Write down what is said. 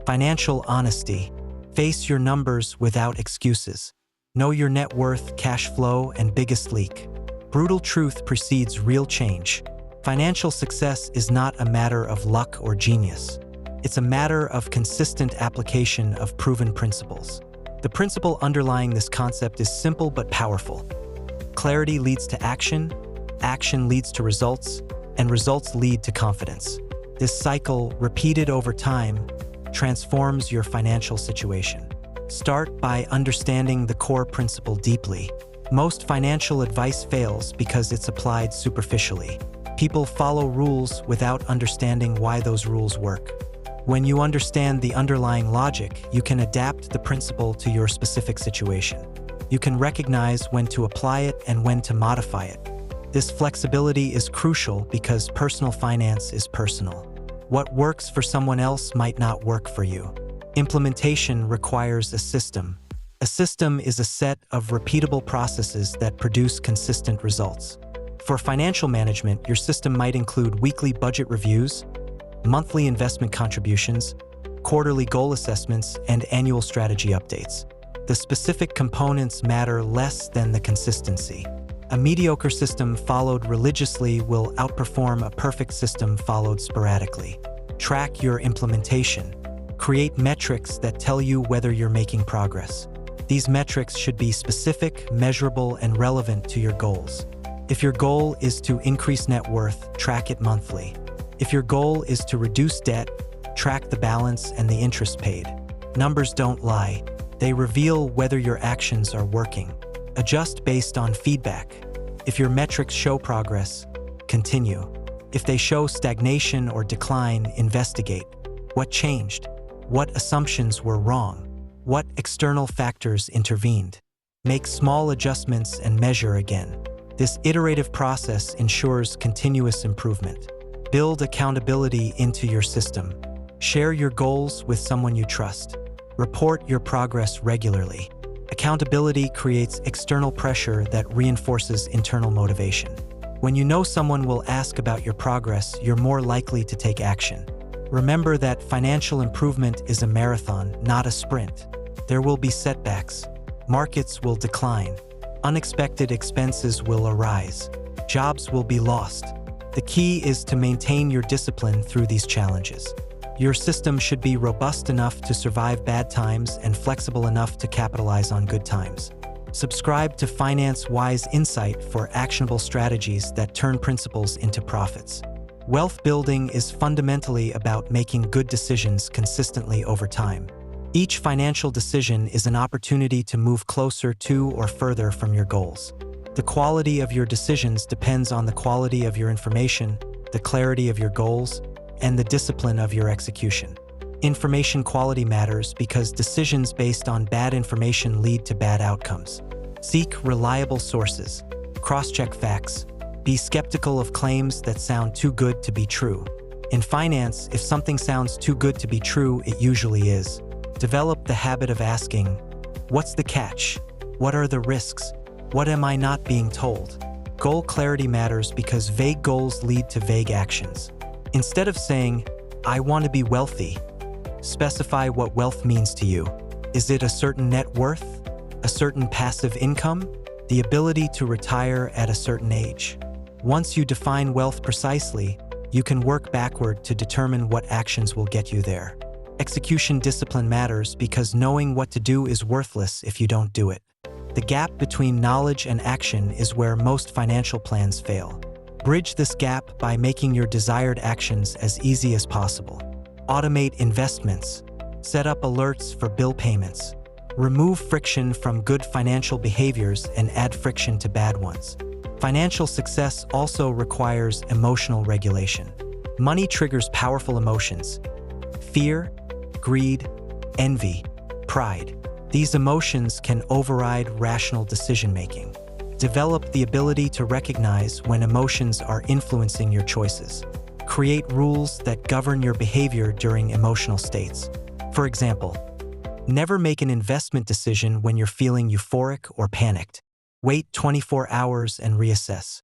Financial honesty. Face your numbers without excuses. Know your net worth, cash flow, and biggest leak. Brutal truth precedes real change. Financial success is not a matter of luck or genius. It's a matter of consistent application of proven principles. The principle underlying this concept is simple but powerful. Clarity leads to action, action leads to results, and results lead to confidence. This cycle, repeated over time, transforms your financial situation. Start by understanding the core principle deeply. Most financial advice fails because it's applied superficially. People follow rules without understanding why those rules work. When you understand the underlying logic, you can adapt the principle to your specific situation. You can recognize when to apply it and when to modify it. This flexibility is crucial because personal finance is personal. What works for someone else might not work for you. Implementation requires a system. A system is a set of repeatable processes that produce consistent results. For financial management, your system might include weekly budget reviews, monthly investment contributions, quarterly goal assessments, and annual strategy updates. The specific components matter less than the consistency. A mediocre system followed religiously will outperform a perfect system followed sporadically. Track your implementation. Create metrics that tell you whether you're making progress. These metrics should be specific, measurable, and relevant to your goals. If your goal is to increase net worth, track it monthly. If your goal is to reduce debt, track the balance and the interest paid. Numbers don't lie. They reveal whether your actions are working. Adjust based on feedback. If your metrics show progress, continue. If they show stagnation or decline, investigate. What changed? What assumptions were wrong? What external factors intervened? Make small adjustments and measure again. This iterative process ensures continuous improvement. Build accountability into your system. Share your goals with someone you trust. Report your progress regularly. Accountability creates external pressure that reinforces internal motivation. When you know someone will ask about your progress, you're more likely to take action. Remember that financial improvement is a marathon, not a sprint. There will be setbacks. Markets will decline. Unexpected expenses will arise. Jobs will be lost. The key is to maintain your discipline through these challenges. Your system should be robust enough to survive bad times and flexible enough to capitalize on good times. Subscribe to Finance Wise Insight for actionable strategies that turn principles into profits. Wealth building is fundamentally about making good decisions consistently over time. Each financial decision is an opportunity to move closer to or further from your goals. The quality of your decisions depends on the quality of your information, the clarity of your goals, and the discipline of your execution. Information quality matters because decisions based on bad information lead to bad outcomes. Seek reliable sources. Cross-check facts. Be skeptical of claims that sound too good to be true. In finance, if something sounds too good to be true, it usually is. Develop the habit of asking, what's the catch? What are the risks? What am I not being told? Goal clarity matters because vague goals lead to vague actions. Instead of saying, I want to be wealthy, specify what wealth means to you. Is it a certain net worth? A certain passive income? The ability to retire at a certain age? Once you define wealth precisely, you can work backward to determine what actions will get you there. Execution discipline matters because knowing what to do is worthless if you don't do it. The gap between knowledge and action is where most financial plans fail. Bridge this gap by making your desired actions as easy as possible. Automate investments. Set up alerts for bill payments. Remove friction from good financial behaviors and add friction to bad ones. Financial success also requires emotional regulation. Money triggers powerful emotions: fear, greed, envy, pride. These emotions can override rational decision-making. Develop the ability to recognize when emotions are influencing your choices. Create rules that govern your behavior during emotional states. For example, never make an investment decision when you're feeling euphoric or panicked. Wait 24 hours and reassess.